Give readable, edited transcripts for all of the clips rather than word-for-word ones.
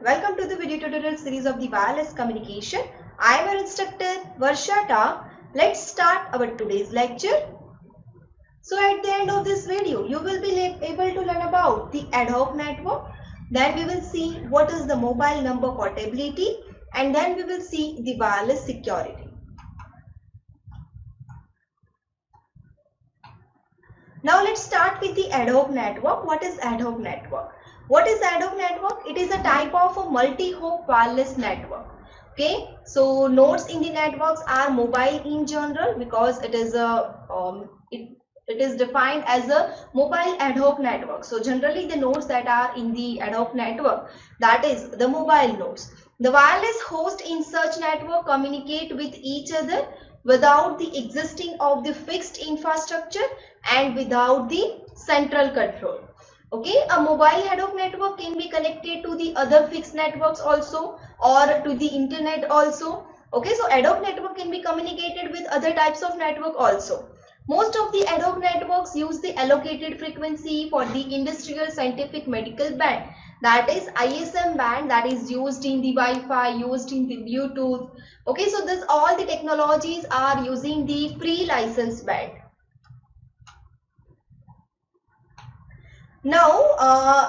welcome to the video tutorial series of the wireless communication. I am your instructor Varshata. Let's start our today's lecture. So at the end of this video, you will be able to learn about the ad hoc network. Then we will see what is the mobile number portability, and then we will see the wireless security. Now let's start with the ad hoc network. What is ad hoc network? What is ad hoc network? It is a type of a multi-hop wireless network. Okay, so nodes in the networks are mobile in general because it is it is defined as a mobile ad hoc network. So generally the nodes that are in the ad hoc network, that is the mobile nodes. The wireless host in such network communicate with each other without the existing of the fixed infrastructure and without the central control. Okay, a mobile ad hoc network can be connected to the other fixed networks also or to the internet also. Okay, so ad hoc network can be communicated with other types of network also. Most of the ad hoc networks use the allocated frequency for the industrial, scientific, medical band. That is ISM band, that is used in the Wi-Fi, used in the Bluetooth. Okay, so this all the technologies are using the free license band. Now,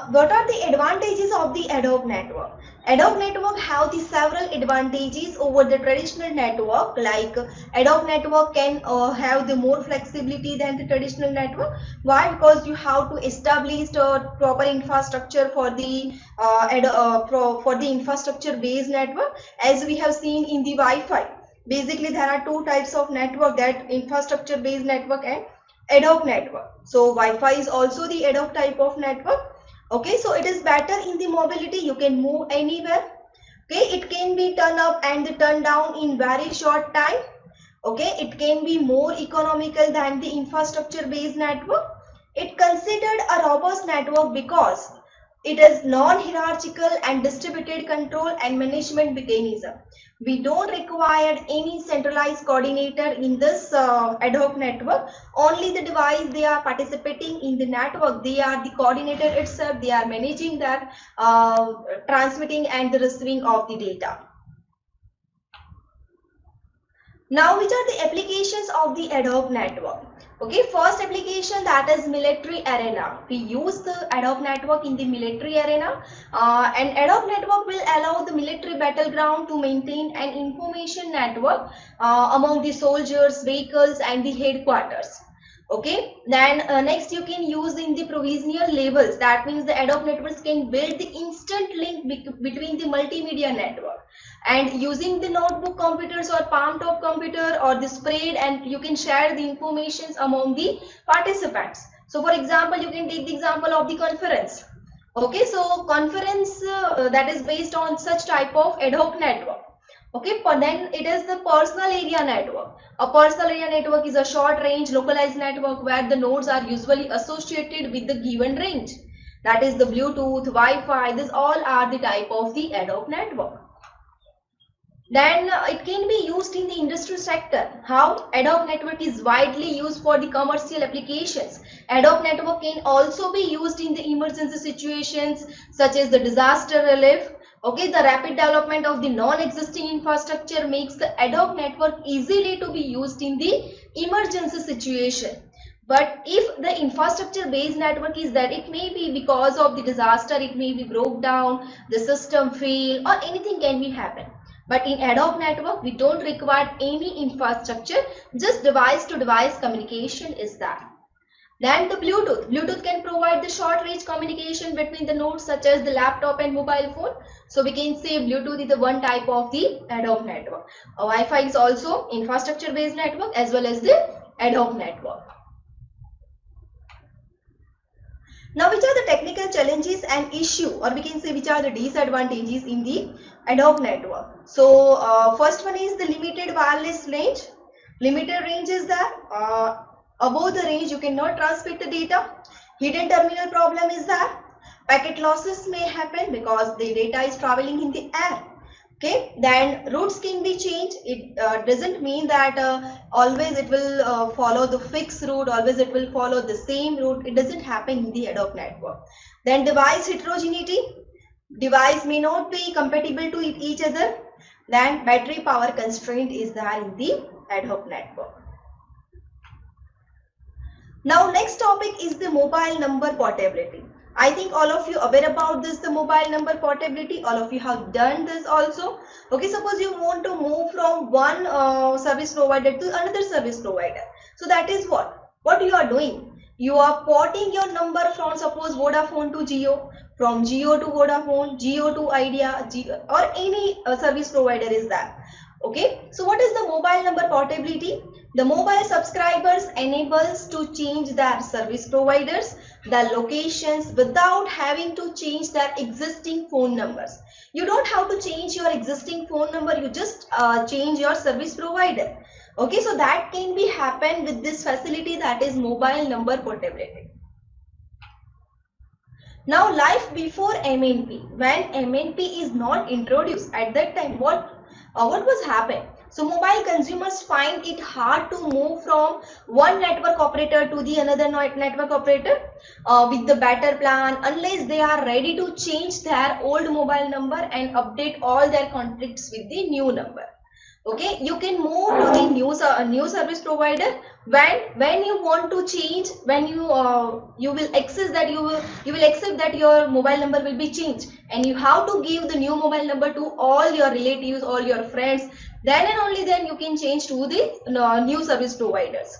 what are the advantages of the ad hoc network? Ad hoc network have the several advantages over the traditional network. Like ad hoc network can have the more flexibility than the traditional network. Why? Because you have to establish the proper infrastructure for the infrastructure based network, as we have seen in the Wi-Fi. Basically, there are two types of network, that infrastructure based network and ad hoc network. So Wi-Fi is also the ad hoc type of network. Okay, so it is better in the mobility. You can move anywhere. Okay, it can be turned up and turned down in very short time. Okay, it can be more economical than the infrastructure based network. It considered a robust network because it is non-hierarchical and distributed control and management mechanism. We don't require any centralized coordinator in this ad hoc network. Only the device they are participating in the network, they are the coordinator itself. They are managing that transmitting and the receiving of the data. Now, which are the applications of the ad hoc network? Okay, first application, that is military arena. We use the ad hoc network in the military arena. And ad hoc network will allow the military battleground to maintain an information network among the soldiers, vehicles and the headquarters. Okay, then next you can use in the provisional levels. That means the ad hoc networks can build the instant link between the multimedia network, and using the notebook computers or palm top computer or the spread, and you can share the informations among the participants. So for example, you can take the example of the conference. Okay, so conference that is based on such type of ad hoc network. Okay, but then it is the personal area network. A personal area network is a short range localized network where the nodes are usually associated with the given range. That is the Bluetooth, Wi-Fi, these all are the type of the ad hoc network. Then it can be used in the industry sector. How? Ad hoc network is widely used for the commercial applications. Ad hoc network can also be used in the emergency situations such as the disaster relief. Okay, the rapid development of the non-existing infrastructure makes the ad hoc network easily to be used in the emergency situation. But if the infrastructure based network is that, it may be because of the disaster, it may be broke down, the system fail, or anything can be happen. But in ad hoc network, we don't require any infrastructure, just device to device communication is that. Then the Bluetooth. Bluetooth can provide the short range communication between the nodes such as the laptop and mobile phone. So we can say Bluetooth is the one type of the ad hoc network. Wi-Fi is also infrastructure based network as well as the ad hoc network. Now, which are the technical challenges and issue, or we can say which are the disadvantages in the ad hoc network? So first one is the limited wireless range. Limited range is that above the range you cannot transmit the data. Hidden terminal problem is that packet losses may happen because the data is traveling in the air. Okay, then routes can be changed. It doesn't mean that always it will follow the fixed route, always it will follow the same route. It doesn't happen in the ad hoc network. Then device heterogeneity. device may not be compatible to each other, then battery power constraint is there in the ad hoc network. Now next topic is the mobile number portability. I think all of you aware about this, the mobile number portability. All of you have done this also. Okay, suppose you want to move from one service provider to another service provider. So that is what you are doing. You are porting your number from suppose Vodafone to Jio, from Jio to Vodafone, Jio to Idea, Jio, or any service provider is that. Okay, so what is the mobile number portability? The mobile subscribers enables to change their service providers, their locations without having to change their existing phone numbers. You don't have to change your existing phone number, you just change your service provider. Okay, so that can be happen with this facility, that is mobile number portability. Now life before MNP, when MNP is not introduced, at that time what was happened? So mobile consumers find it hard to move from one network operator to the another network operator with the better plan unless they are ready to change their old mobile number and update all their contacts with the new number. Okay, you can move to the new service provider when you want to change, when you will access that you will accept that your mobile number will be changed, and you have to give the new mobile number to all your relatives, all your friends. Then and only then you can change to the new service providers.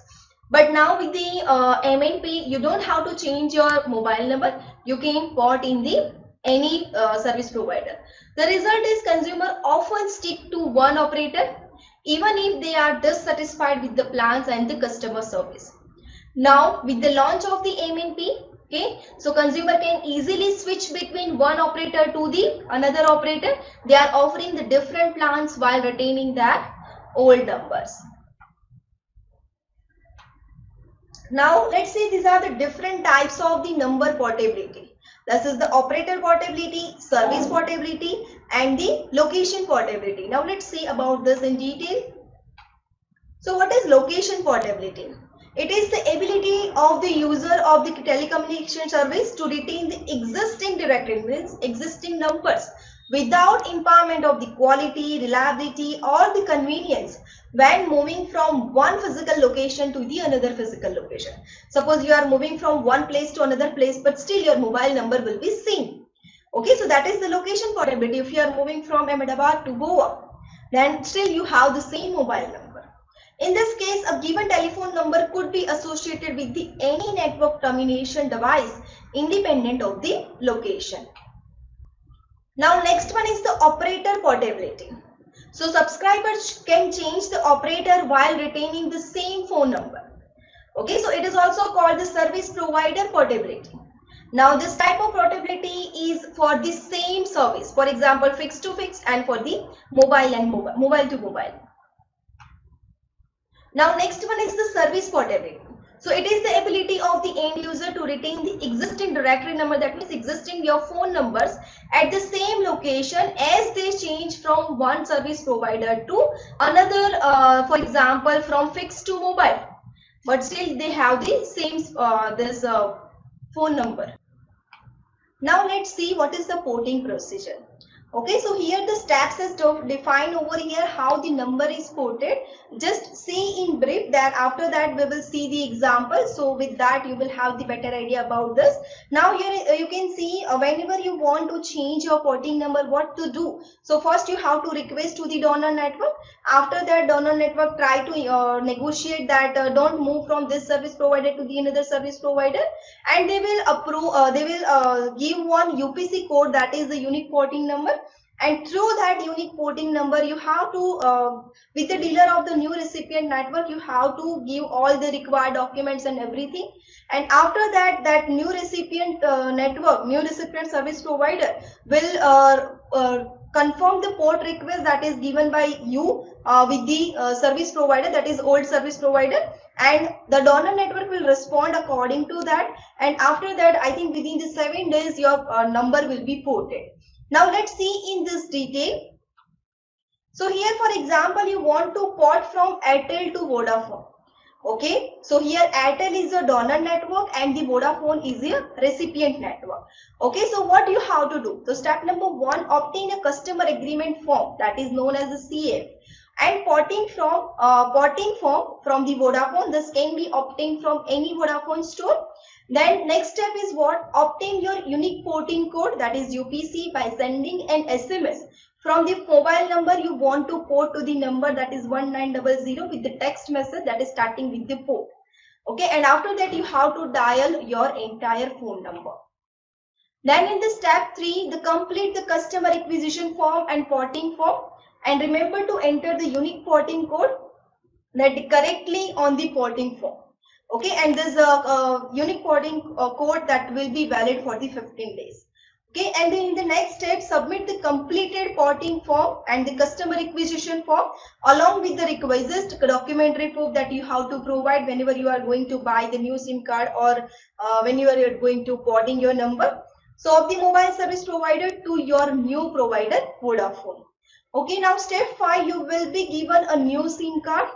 But now with the MNP, you don't have to change your mobile number. You can port in the any service provider. The result is consumer often stick to one operator even if they are dissatisfied with the plans and the customer service. Now with the launch of the MNP, okay, so consumer can easily switch between one operator to the another operator. They are offering the different plans while retaining their old numbers. Now let's see, these are the different types of the number portability. This is the operator portability, service portability, and the location portability. Now let's see about this in detail. So what is location portability? It is the ability of the user of the telecommunication service to retain the existing directory, means existing numbers, without impairment of the quality, reliability, or the convenience when moving from one physical location to the another physical location. Suppose you are moving from one place to another place, but still your mobile number will be same. Okay, so that is the location portability. If you are moving from Ahmedabad to Goa, then still you have the same mobile number. In this case, a given telephone number could be associated with any network termination device independent of the location. Now next one is the operator portability. So subscribers can change the operator while retaining the same phone number. Okay, so it is also called the service provider portability. Now this type of portability is for the same service, for example fixed to fixed, and for the mobile and mobile to mobile. Now next one is the service portability. So it is the ability of the end user to retain the existing directory number, that means existing your phone numbers at the same location as they change from one service provider to another, for example from fixed to mobile, but still they have the same phone number. Now let's see what is the porting procedure. Okay, so here the steps is defined over here how the number is ported. Just see in brief, that after that we will see the example. So with that you will have the better idea about this. Now here you can see whenever you want to change your porting number, what to do. So first you have to request to the donor network. After that donor network try to negotiate that don't move from this service provider to the another service provider, and they will approve, they will give one UPC code, that is the unique porting number. And through that unique porting number you have to with the dealer of the new recipient network, you have to give all the required documents and everything. And after that, that new recipient network, new recipient service provider will confirm the port request that is given by you with the service provider, that is old service provider, and the donor network will respond according to that. And after that, I think within the 7 days your number will be ported. Now let's see in this detail. So here for example you want to port from Airtel to Vodafone. Okay, so here Airtel is a donor network and the Vodafone is a recipient network. Okay, so what you have to do? So step number 1, obtain a customer agreement form, that is known as a CF, and porting form from the Vodafone. This can be obtained from any Vodafone store. Then next step is what? Obtain your unique porting code, that is UPC, by sending an SMS from the mobile number you want to port to the number, that is 1900, with the text message that is starting with the port. Okay, and after that you have to dial your entire phone number. Then in the step 3, complete the customer acquisition form and porting form, and remember to enter the unique porting code that correctly on the porting form. Okay, and there's a unique porting code that will be valid for the 15 days. Okay, and then in the next step, submit the completed porting form and the customer acquisition form along with the requisite documentary proof that you have to provide whenever you are going to buy the new SIM card or when you are going to porting your number. So of the mobile service provider to your new provider Vodafone. Okay, now step 5, you will be given a new SIM card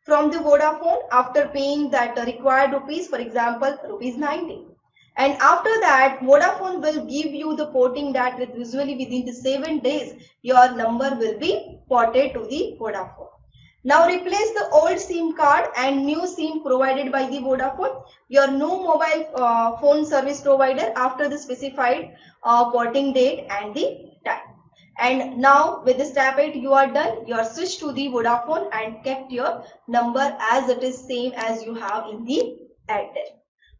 from the Vodafone after paying that required rupees, for example, rupees 90. And after that, Vodafone will give you the porting that with usually within the 7 days, your number will be ported to the Vodafone. Now replace the old SIM card and new SIM provided by the Vodafone, your new mobile phone service provider after the specified porting date and the time. And now with the step 8, you are done. You are switched to the Vodafone and kept your number as it is same as you have in the Airtel.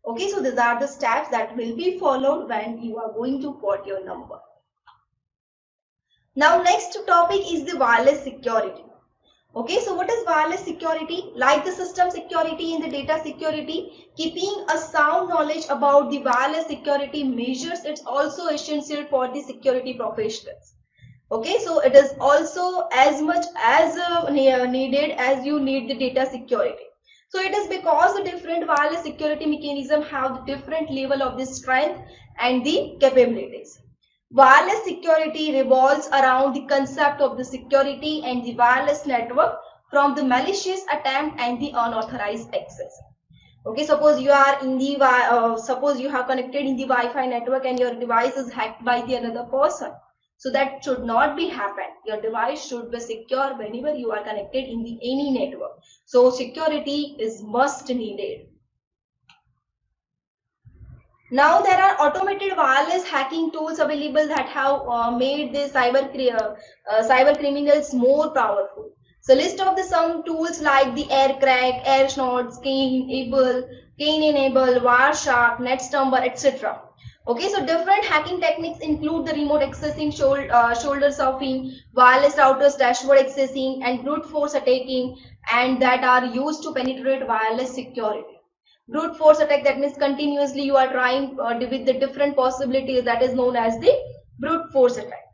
Okay, so these are the steps that will be followed when you are going to port your number. Now next topic is the wireless security. Okay, so what is wireless security? Like the system security and the data security, keeping a sound knowledge about the wireless security measures, it's also essential for the security professionals. Okay, so it is also as much as needed as you need the data security. So it is because the different wireless security mechanism have the different level of the strength and the capabilities. Wireless security revolves around the concept of the security and the wireless network from the malicious attempt and the unauthorized access. Okay, suppose you are in the suppose you have connected in the Wi-Fi network and your device is hacked by the another person. So that should not be happen. Your device should be secure whenever you are connected in the any network. So security is must needed. Now there are automated wireless hacking tools available that have made the cyber criminals more powerful. So list of the some tools like the AirCrack, AirSnort, Kane Enable, Wireshark, NetStumble, etc. Okay, so different hacking techniques include the remote accessing, shoulder surfing, wireless routers, dashboard accessing, and brute force attacking, and that are used to penetrate wireless security. Brute force attack, that means continuously you are trying with the different possibilities, that is known as the brute force attack.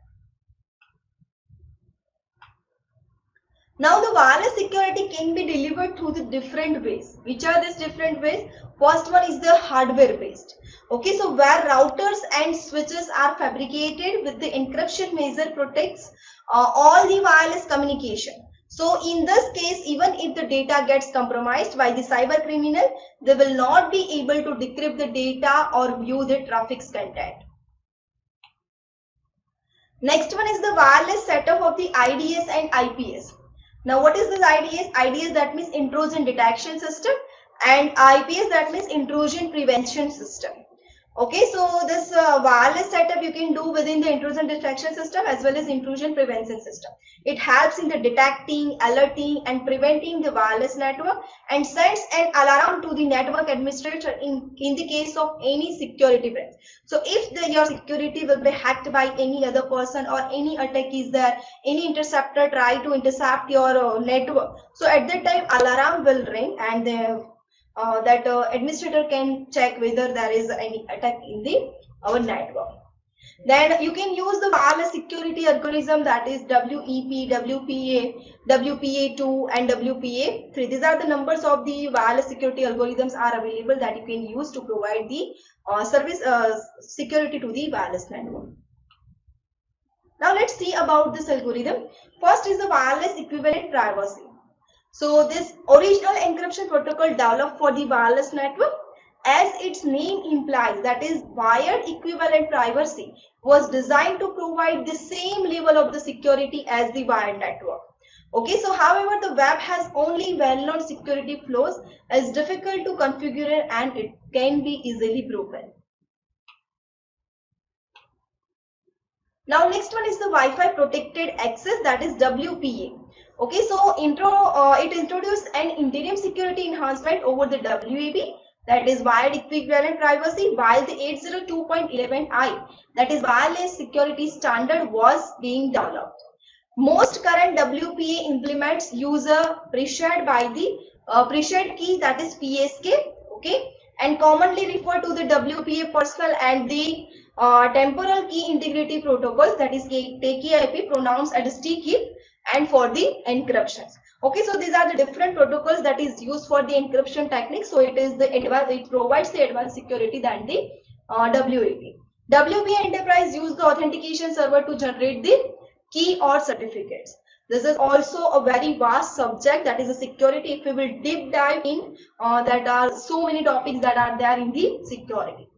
Now the wireless security can be delivered through the different ways. Which are these different ways? First one is the hardware based. Okay, so where routers and switches are fabricated with the encryption measure protects all the wireless communication. So in this case, even if the data gets compromised by the cyber criminal, they will not be able to decrypt the data or view the traffic's content. Next one is the wireless setup of the IDS and IPS. Now what is this IDS? IDS, that means intrusion detection system, and IPS, that means intrusion prevention system. Okay, so this wireless setup you can do within the intrusion detection system as well as intrusion prevention system. It helps in the detecting, alerting, and preventing the wireless network and sends an alarm to the network administrator in the case of any security breach. So if your security will be hacked by any other person or any attack is there, any interceptor try to intercept your network, so at that time alarm will ring and that administrator can check whether there is any attack in our network. Then you can use the wireless security algorithm, that is WEP, WPA, WPA2 and WPA3. These are the numbers of the wireless security algorithms are available that you can use to provide the service security to the wireless network. Now let's see about this algorithm. First is the wireless equivalent privacy. So this original encryption protocol developed for the wireless network, as its name implies, that is wired equivalent privacy, was designed to provide the same level of the security as the wired network. Okay, so however, the web has only well-known security flaws, is difficult to configure, and it can be easily broken. Now next one is the Wi-Fi protected access, that is WPA. Okay, so it introduced an interim security enhancement over the WAP, that is wired equivalent privacy, while the 802.11i, that is wireless security standard, was being developed. Most current WPA implements use a preshared by the preshared key, that is PSK, okay, and commonly refer to the WPA personal and the temporal key integrity protocols, that is TKIP, pronounced as TKIP, and for the encryptions. Okay, so these are the different protocols that is used for the encryption technique. So it is the advanced, it provides the advanced security than the WAP. WPA Enterprise use the authentication server to generate the key or certificates. This is also a very vast subject, that is a security. If we will deep dive in, that are so many topics that are there in the security.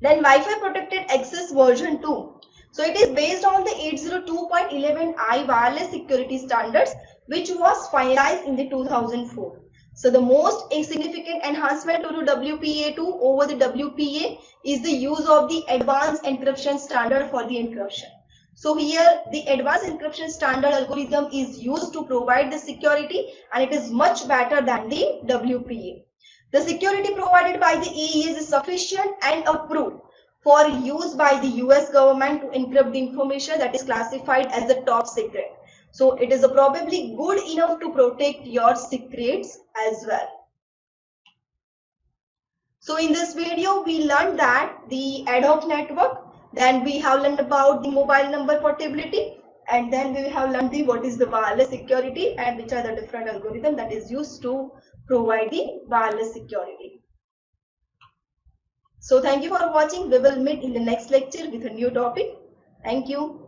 Then Wi-Fi protected access version 2. So it is based on the 802.11i wireless security standards, which was finalized in the 2004. So the most significant enhancement to the WPA2 over the WPA is the use of the advanced encryption standard for the encryption. So here the advanced encryption standard algorithm is used to provide the security, and it is much better than the WPA. The security provided by the AES is sufficient and approved for use by the US government to encrypt the information that is classified as a top secret. So it is probably good enough to protect your secrets as well. So in this video, we learned that the ad hoc network, then we have learned about the mobile number portability, and then we have learned the what is the wireless security and which are the different algorithms that is used to provide the wireless security. So thank you for watching. We will meet in the next lecture with a new topic. Thank you.